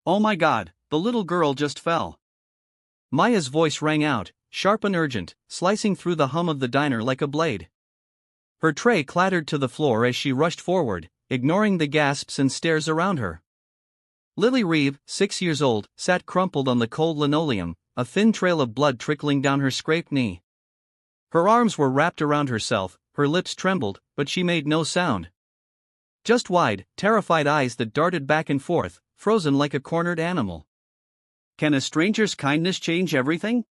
Oh my God, the little girl just fell. Maya's voice rang out, sharp and urgent, slicing through the hum of the diner like a blade. Her tray clattered to the floor as she rushed forward, ignoring the gasps and stares around her. Lily Reeve, 6 years old, sat crumpled on the cold linoleum, a thin trail of blood trickling down her scraped knee. Her arms were wrapped around herself, her lips trembled, but she made no sound. Just wide, terrified eyes that darted back and forth, frozen like a cornered animal. Can a stranger's kindness change everything?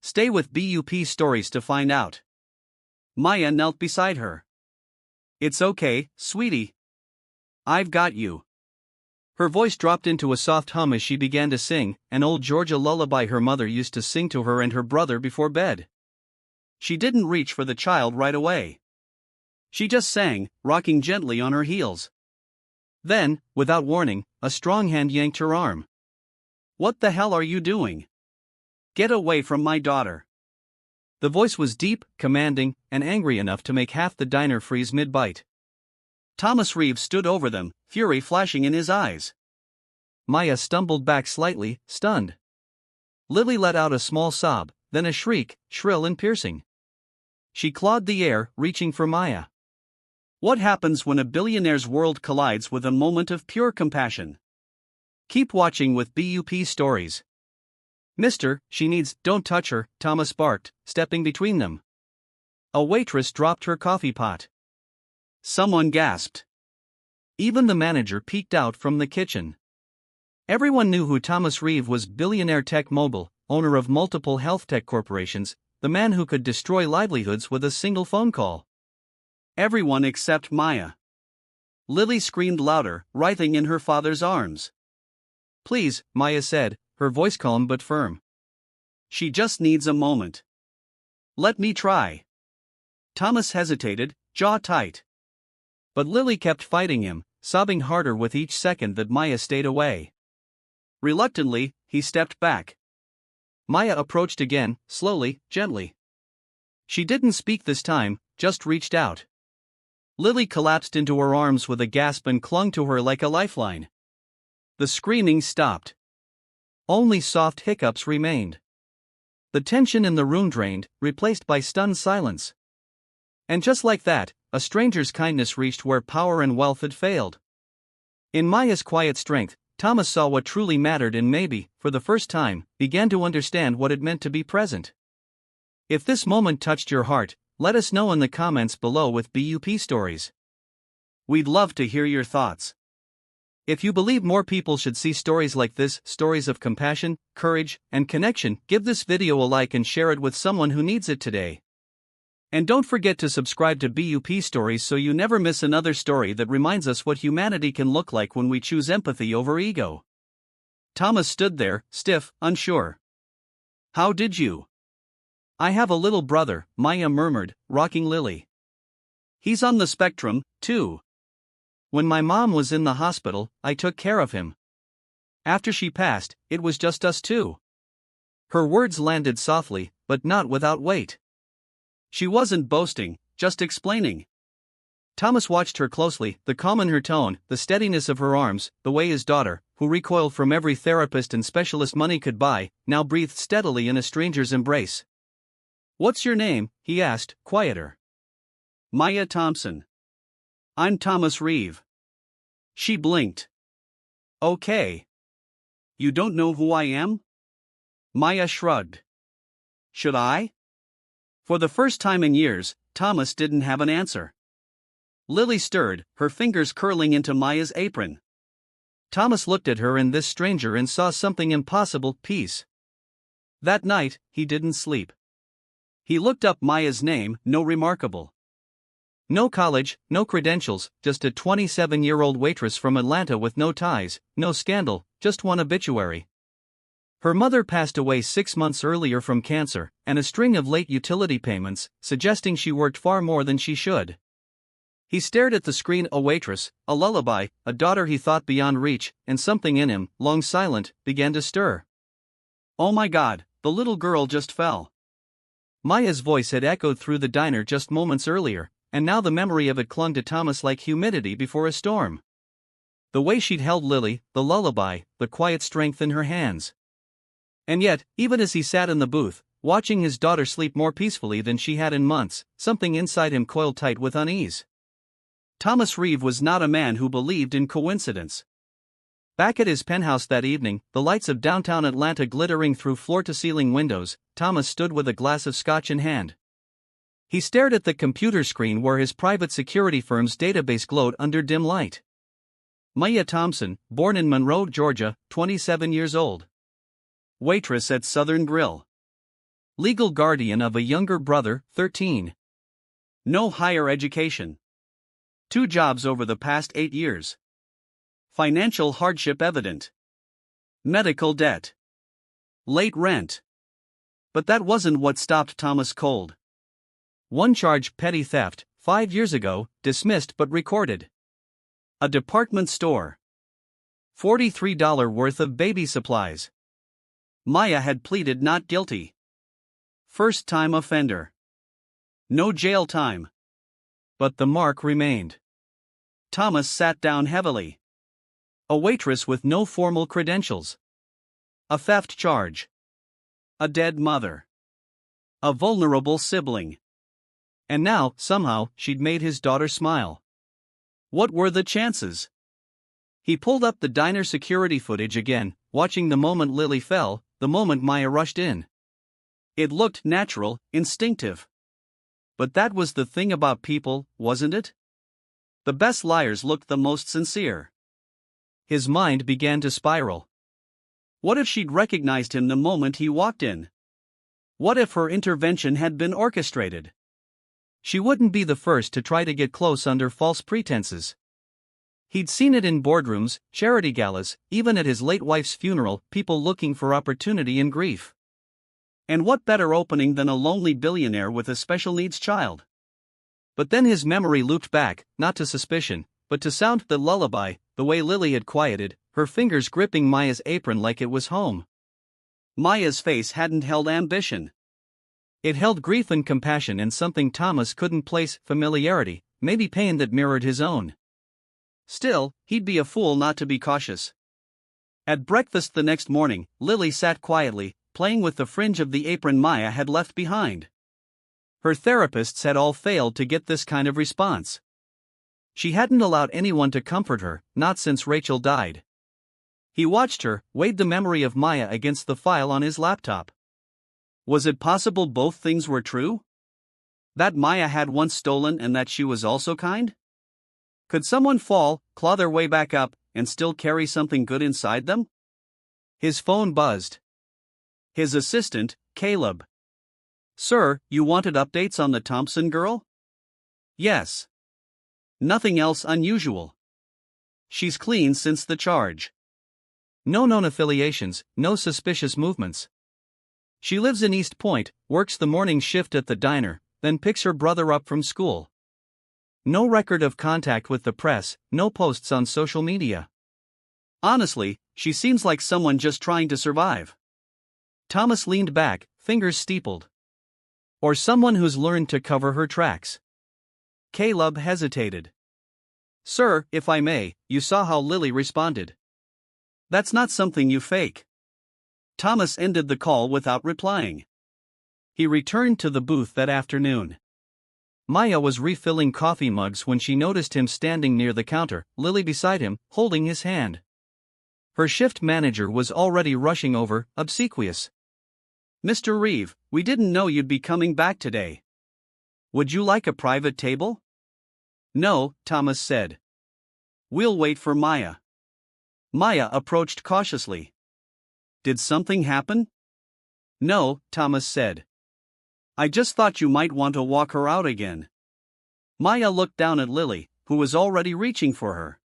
Stay with BUP Stories to find out. Maya knelt beside her. It's okay, sweetie. I've got you. Her voice dropped into a soft hum as she began to sing, an old Georgia lullaby her mother used to sing to her and her brother before bed. She didn't reach for the child right away. She just sang, rocking gently on her heels. Then, without warning, a strong hand yanked her arm. What the hell are you doing? Get away from my daughter. The voice was deep, commanding, and angry enough to make half the diner freeze mid-bite. Thomas Reeve stood over them, fury flashing in his eyes. Maya stumbled back slightly, stunned. Lily let out a small sob, then a shriek, shrill and piercing. She clawed the air, reaching for Maya. What happens when a billionaire's world collides with a moment of pure compassion? Keep watching with BUP Stories. Mister, she needs, don't touch her, Thomas barked, stepping between them. A waitress dropped her coffee pot. Someone gasped. Even the manager peeked out from the kitchen. Everyone knew who Thomas Reeve was, billionaire tech mogul, owner of multiple health tech corporations, the man who could destroy livelihoods with a single phone call. Everyone except Maya. Lily screamed louder, writhing in her father's arms. Please, Maya said, her voice calm but firm. She just needs a moment. Let me try. Thomas hesitated, jaw tight. But Lily kept fighting him, sobbing harder with each second that Maya stayed away. Reluctantly, he stepped back. Maya approached again, slowly, gently. She didn't speak this time, just reached out. Lily collapsed into her arms with a gasp and clung to her like a lifeline. The screaming stopped. Only soft hiccups remained. The tension in the room drained, replaced by stunned silence. And just like that, a stranger's kindness reached where power and wealth had failed. In Maya's quiet strength, Thomas saw what truly mattered and maybe, for the first time, began to understand what it meant to be present. If this moment touched your heart, let us know in the comments below with BUP Stories. We'd love to hear your thoughts. If you believe more people should see stories like this, stories of compassion, courage, and connection, give this video a like and share it with someone who needs it today. And don't forget to subscribe to BUP Stories so you never miss another story that reminds us what humanity can look like when we choose empathy over ego. Thomas stood there, stiff, unsure. How did you? I have a little brother, Maya murmured, rocking Lily. He's on the spectrum, too. When my mom was in the hospital, I took care of him. After she passed, it was just us two. Her words landed softly, but not without weight. She wasn't boasting, just explaining. Thomas watched her closely, the calm in her tone, the steadiness of her arms, the way his daughter, who recoiled from every therapist and specialist money could buy, now breathed steadily in a stranger's embrace. What's your name? He asked, quieter. Maya Thompson. I'm Thomas Reeve. She blinked. Okay. You don't know who I am? Maya shrugged. Should I? For the first time in years, Thomas didn't have an answer. Lily stirred, her fingers curling into Maya's apron. Thomas looked at her and this stranger and saw something impossible, peace. That night, he didn't sleep. He looked up Maya's name, no remarkable. No college, no credentials, just a 27-year-old waitress from Atlanta with no ties, no scandal, just one obituary. Her mother passed away 6 months earlier from cancer, and a string of late utility payments, suggesting she worked far more than she should. He stared at the screen, a waitress, a lullaby, a daughter he thought beyond reach, and something in him, long silent, began to stir. Oh my God, the little girl just fell. Maya's voice had echoed through the diner just moments earlier, and now the memory of it clung to Thomas like humidity before a storm. The way she'd held Lily, the lullaby, the quiet strength in her hands. And yet, even as he sat in the booth, watching his daughter sleep more peacefully than she had in months, something inside him coiled tight with unease. Thomas Reeve was not a man who believed in coincidence. Back at his penthouse that evening, the lights of downtown Atlanta glittering through floor-to-ceiling windows, Thomas stood with a glass of scotch in hand. He stared at the computer screen where his private security firm's database glowed under dim light. Maya Thompson, born in Monroe, Georgia, 27 years old. Waitress at Southern Grill. Legal guardian of a younger brother, 13. No higher education. 2 jobs over the past 8 years. Financial hardship evident. Medical debt. Late rent. But that wasn't what stopped Thomas cold. One charge, petty theft, 5 years ago, dismissed but recorded. A department store. $43 worth of baby supplies. Maya had pleaded not guilty. First-time offender. No jail time. But the mark remained. Thomas sat down heavily. A waitress with no formal credentials. A theft charge. A dead mother. A vulnerable sibling. And now, somehow, she'd made his daughter smile. What were the chances? He pulled up the diner security footage again, watching the moment Lily fell, the moment Maya rushed in. It looked natural, instinctive. But that was the thing about people, wasn't it? The best liars looked the most sincere. His mind began to spiral. What if she'd recognized him the moment he walked in? What if her intervention had been orchestrated? She wouldn't be the first to try to get close under false pretenses. He'd seen it in boardrooms, charity galas, even at his late wife's funeral, people looking for opportunity in grief. And what better opening than a lonely billionaire with a special needs child? But then his memory looped back, not to suspicion, but to Sound, the lullaby, the way Lily had quieted, her fingers gripping Maya's apron like it was home. Maya's face hadn't held ambition. It held grief and compassion and something Thomas couldn't place, familiarity, maybe pain that mirrored his own. Still, he'd be a fool not to be cautious. At breakfast the next morning, Lily sat quietly, playing with the fringe of the apron Maya had left behind. Her therapists had all failed to get this kind of response. She hadn't allowed anyone to comfort her, not since Rachel died. He watched her, weighed the memory of Maya against the file on his laptop. Was it possible both things were true? That Maya had once stolen and that she was also kind? Could someone fall, claw their way back up, and still carry something good inside them? His phone buzzed. His assistant, Caleb. "Sir, you wanted updates on the Thompson girl?" "Yes." "Nothing else unusual?" "She's clean since the charge." "No known affiliations, no suspicious movements." "She lives in East Point, works the morning shift at the diner, then picks her brother up from school." "No record of contact with the press, no posts on social media." "Honestly, she seems like someone just trying to survive." Thomas leaned back, fingers steepled. "Or someone who's learned to cover her tracks." Caleb hesitated. "Sir, if I may, you saw how Lily responded. That's not something you fake." Thomas ended the call without replying. He returned to the booth that afternoon. Maya was refilling coffee mugs when she noticed him standing near the counter, Lily beside him, holding his hand. Her shift manager was already rushing over, obsequious. "Mr. Reeve, we didn't know you'd be coming back today. Would you like a private table?" "No," Thomas said. "We'll wait for Maya." Maya approached cautiously. "Did something happen?" "No," Thomas said. "I just thought you might want to walk her out again." Maya looked down at Lily, who was already reaching for her.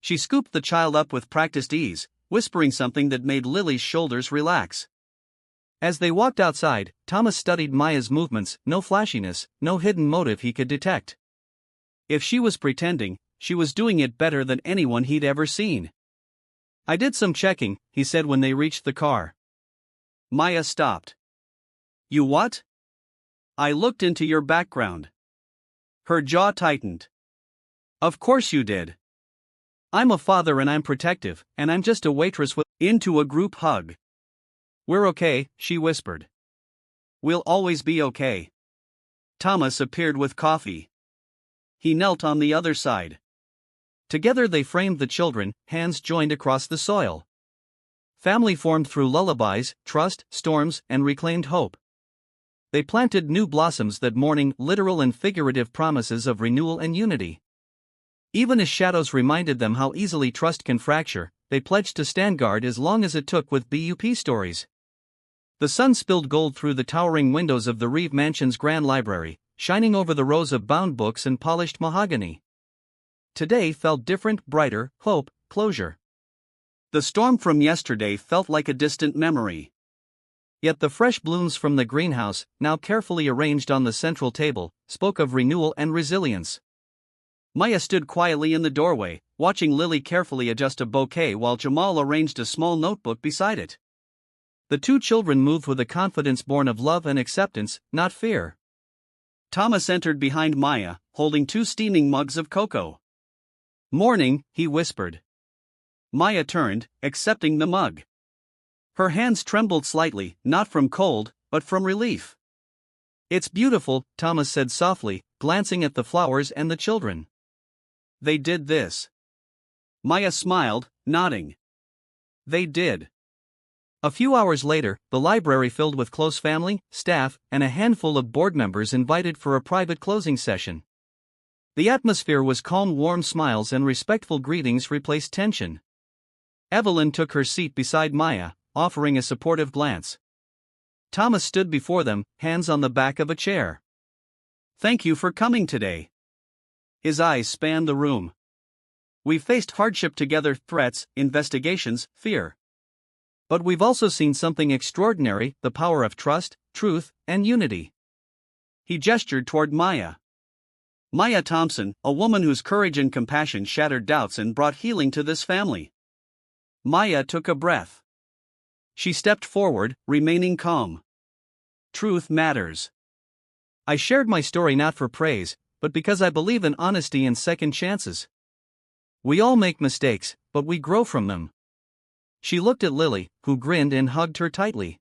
She scooped the child up with practiced ease, whispering something that made Lily's shoulders relax. As they walked outside, Thomas studied Maya's movements, no flashiness, no hidden motive he could detect. If she was pretending, she was doing it better than anyone he'd ever seen. "I did some checking," he said when they reached the car. Maya stopped. "You what?" "I looked into your background." Her jaw tightened. "Of course you did." I'm a father and I'm protective, and I'm just a waitress with. Into a group hug. We're okay, she whispered. We'll always be okay. Thomas appeared with coffee. He knelt on the other side. Together they framed the children, hands joined across the soil. Family formed through lullabies, trust, storms, and reclaimed hope. They planted new blossoms that morning, literal and figurative promises of renewal and unity. Even as shadows reminded them how easily trust can fracture, they pledged to stand guard as long as it took with BUP stories. The sun spilled gold through the towering windows of the Reeve Mansion's grand library, shining over the rows of bound books and polished mahogany. Today felt different, brighter, hope, closure. The storm from yesterday felt like a distant memory. Yet the fresh blooms from the greenhouse, now carefully arranged on the central table, spoke of renewal and resilience. Maya stood quietly in the doorway, watching Lily carefully adjust a bouquet while Jamal arranged a small notebook beside it. The two children moved with a confidence born of love and acceptance, not fear. Thomas entered behind Maya, holding 2 steaming mugs of cocoa. Morning, he whispered. Maya turned, accepting the mug. Her hands trembled slightly, not from cold, but from relief. It's beautiful, Thomas said softly, glancing at the flowers and the children. They did this. Maya smiled, nodding. They did. A few hours later, the library filled with close family, staff, and a handful of board members invited for a private closing session. The atmosphere was calm, warm smiles and respectful greetings replaced tension. Evelyn took her seat beside Maya, offering a supportive glance. Thomas stood before them, hands on the back of a chair. Thank you for coming today. His eyes spanned the room. We've faced hardship together, threats, investigations, fear. But we've also seen something extraordinary, the power of trust, truth, and unity. He gestured toward Maya. Maya Thompson, a woman whose courage and compassion shattered doubts and brought healing to this family. Maya took a breath. She stepped forward, remaining calm. Truth matters. I shared my story not for praise, but because I believe in honesty and second chances. We all make mistakes, but we grow from them. She looked at Lily, who grinned and hugged her tightly.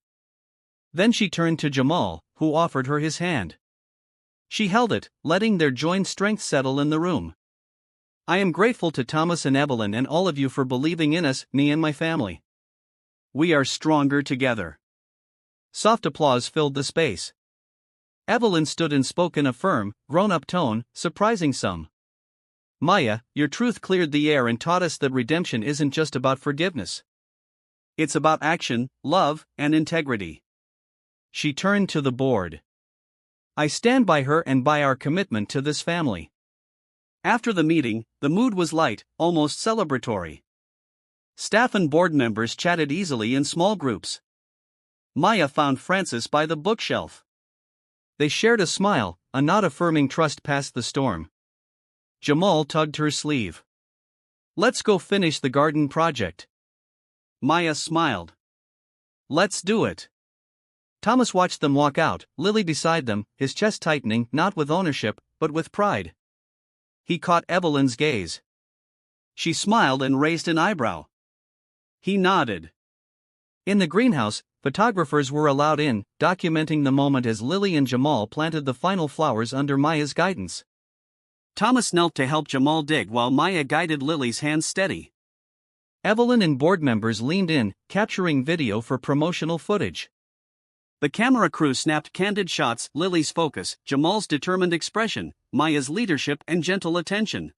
Then she turned to Jamal, who offered her his hand. She held it, letting their joined strength settle in the room. I am grateful to Thomas and Evelyn and all of you for believing in us, me and my family. We are stronger together. Soft applause filled the space. Evelyn stood and spoke in a firm, grown-up tone, surprising some. Maya, your truth cleared the air and taught us that redemption isn't just about forgiveness. It's about action, love, and integrity. She turned to the board. I stand by her and by our commitment to this family. After the meeting, the mood was light, almost celebratory. Staff and board members chatted easily in small groups. Maya found Francis by the bookshelf. They shared a smile, a nod affirming trust past the storm. Jamal tugged her sleeve. Let's go finish the garden project. Maya smiled. Let's do it. Thomas watched them walk out, Lily beside them, his chest tightening, not with ownership, but with pride. He caught Evelyn's gaze. She smiled and raised an eyebrow. He nodded. In the greenhouse, photographers were allowed in, documenting the moment as Lily and Jamal planted the final flowers under Maya's guidance. Thomas knelt to help Jamal dig while Maya guided Lily's hands steady. Evelyn and board members leaned in, capturing video for promotional footage. The camera crew snapped candid shots, Lily's focus, Jamal's determined expression, Maya's leadership and gentle attention.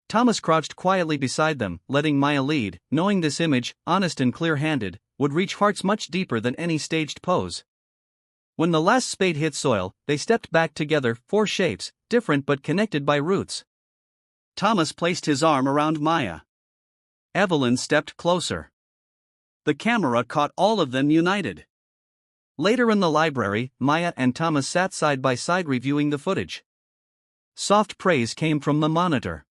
Thomas crouched quietly beside them, letting Maya lead, knowing this image, honest and clear-handed, would reach hearts much deeper than any staged pose. When the last spade hit soil, they stepped back together, 4 shapes, different but connected by roots. Thomas placed his arm around Maya. Evelyn stepped closer. The camera caught all of them united. Later in the library, Maya and Thomas sat side by side reviewing the footage. Soft praise came from the monitor.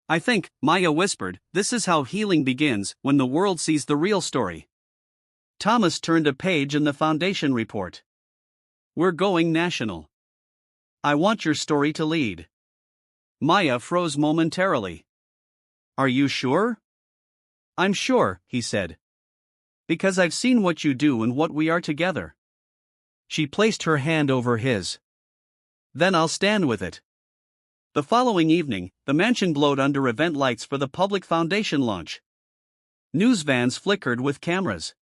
I think, Maya whispered, this is how healing begins, when the world sees the real story. Thomas turned a page in the foundation report. We're going national. I want your story to lead. Maya froze momentarily. Are you sure? I'm sure, he said. Because I've seen what you do and what we are together. She placed her hand over his. Then I'll stand with it. The following evening, the mansion glowed under event lights for the public foundation launch. News vans flickered with cameras.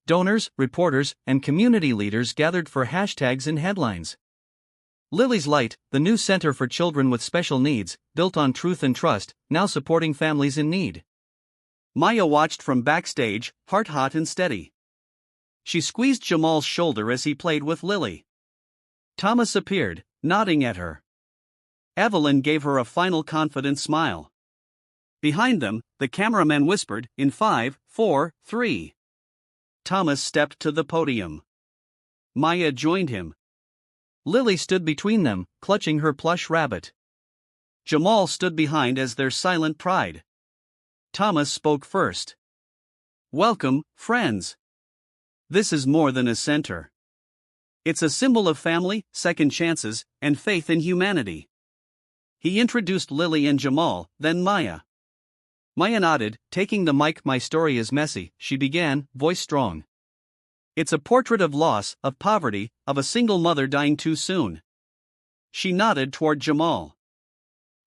Donors, reporters, and community leaders gathered for hashtags and headlines. Lily's Light, the new center for children with special needs, built on truth and trust, now supporting families in need. Maya watched from backstage, heart hot and steady. She squeezed Jamal's shoulder as he played with Lily. Thomas appeared, nodding at her. Evelyn gave her a final confident smile. Behind them, the cameraman whispered, in 5, 4, 3. Thomas stepped to the podium. Maya joined him. Lily stood between them, clutching her plush rabbit. Jamal stood behind as their silent pride. Thomas spoke first. Welcome, friends. This is more than a center. It's a symbol of family, second chances, and faith in humanity. He introduced Lily and Jamal, then Maya. Maya nodded, taking the mic. My story is messy, she began, voice strong. It's a portrait of loss, of poverty, of a single mother dying too soon. She nodded toward Jamal.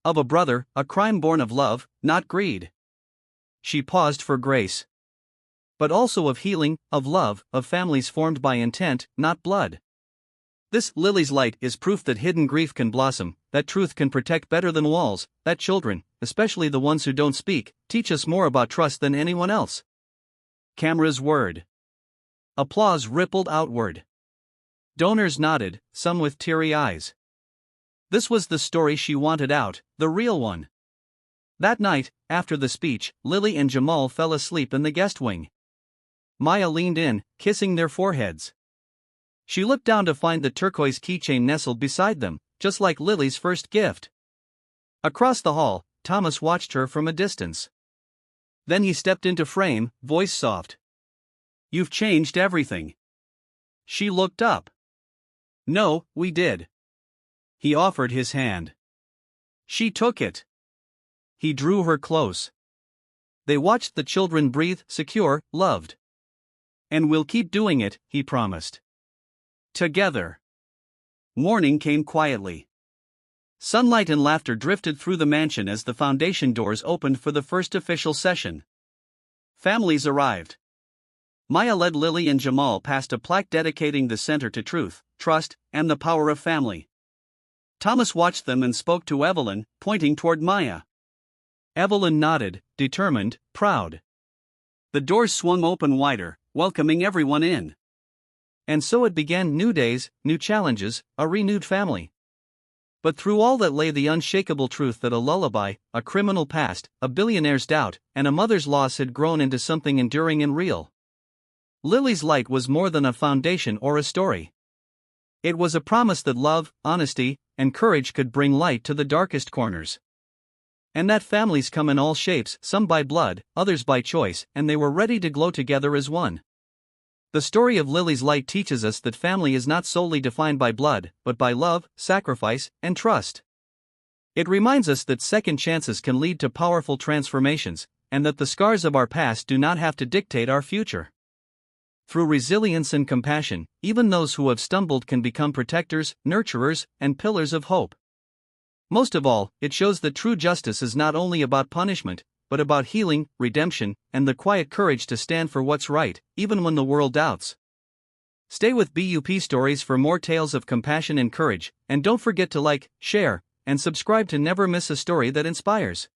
Of a brother, a crime born of love, not greed. She paused for grace. But also of healing, of love, of families formed by intent, not blood. This Lily's Light is proof that hidden grief can blossom, that truth can protect better than walls, that children, especially the ones who don't speak, teach us more about trust than anyone else. Cameras whirred. Applause rippled outward. Donors nodded, some with teary eyes. This was the story she wanted out, the real one. That night, after the speech, Lily and Jamal fell asleep in the guest wing. Maya leaned in, kissing their foreheads. She looked down to find the turquoise keychain nestled beside them, just like Lily's first gift. Across the hall, Thomas watched her from a distance. Then he stepped into frame, voice soft. You've changed everything. She looked up. No, we did. He offered his hand. She took it. He drew her close. They watched the children breathe, secure, loved. And we'll keep doing it, he promised. Together. Morning came quietly. Sunlight and laughter drifted through the mansion as the foundation doors opened for the first official session. Families arrived. Maya led Lily and Jamal past a plaque dedicating the center to truth, trust, and the power of family. Thomas watched them and spoke to Evelyn, pointing toward Maya. Evelyn nodded, determined, proud. The doors swung open wider, welcoming everyone in. And so it began: new days, new challenges, a renewed family. But through all that lay the unshakable truth that a lullaby, a criminal past, a billionaire's doubt, and a mother's loss had grown into something enduring and real. Lily's Light was more than a foundation or a story. It was a promise that love, honesty, and courage could bring light to the darkest corners. And that families come in all shapes, some by blood, others by choice, and they were ready to glow together as one. The story of Lily's Light teaches us that family is not solely defined by blood, but by love, sacrifice, and trust. It reminds us that second chances can lead to powerful transformations, and that the scars of our past do not have to dictate our future. Through resilience and compassion, even those who have stumbled can become protectors, nurturers, and pillars of hope. Most of all, it shows that true justice is not only about punishment, but about healing, redemption, and the quiet courage to stand for what's right, even when the world doubts. Stay with BUP Stories for more tales of compassion and courage, and don't forget to like, share, and subscribe to never miss a story that inspires.